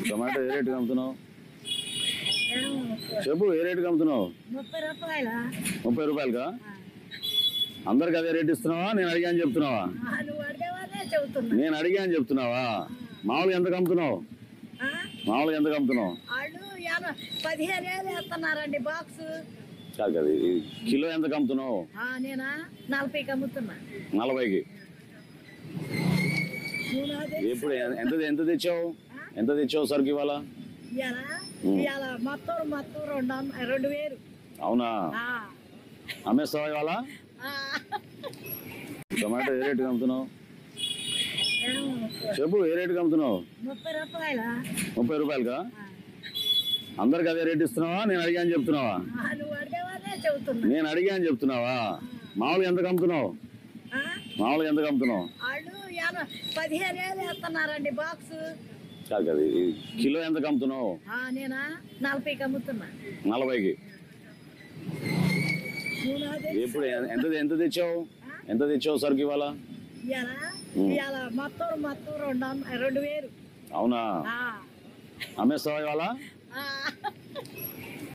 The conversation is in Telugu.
టమాటో ఏ రేటుకి అమ్ముతున్నావు? చెప్పు, ఏ రేటుకి అమ్ముతున్నావు? 30 రూపాయల. 30 రూపాయలుగా? అందరికి అదే రేటు ఇస్తున్నావా? నేను అడిగాను చెప్తున్నావా? నువ్వు అడిగేవాడే చెబుతున్నా. నేను అడిగాను చెప్తున్నావా? మామూలుగా ఎంతకు అమ్ముతున్నావు? మామూలుగా ఎంతకు అమ్ముతున్నావు? వాళ్ళు 15 వేస్తున్నారండి బాక్స్. కాదు కదా, కిలో ఎంతకు అమ్ముతున్నావు? నేనా 40కి అమ్ముతున్నా. 40కి? ఎప్పుడు ఎంత తెచ్చావు? ఎంత తెచ్చావు సరుకు ఇవాళ? ఇవాళ మొత్తం 2000. అవునా? అమ్మేస్తావా ఇవాళ? టమాటో ఏ రేటుకి అమ్ముతున్నావు? చెప్పు, ఏ రేటుకి అమ్ముతున్నావు? 30 రూపాయల. 30 రూపాయలుగా? అందరికి అదే రేటు ఇస్తున్నావా? నేను అడిగాను చెప్తున్నావా? నువ్వు అడిగేవాడే చెబుతున్నా. నేను అడిగాను చెప్తున్నావా? మామూలుగా ఎంతకు అమ్ముతున్నావు? మామూలుగా ఎంతకు అమ్ముతున్నావు? వాళ్ళు 15 వేస్తున్నారండి బాక్స్. కాదు కదా, కిలో ఎంతకు అమ్ముతున్నావు? నేనా 40కి అమ్ముతున్నా. 40కి? ఎప్పుడు ఎంత తెచ్చావు? ఎంత తెచ్చావు సరుకు ఇవాళ? ఇవాళ మొత్తం 2000. అవునా? అమ్మేస్తావా ఇవాళ?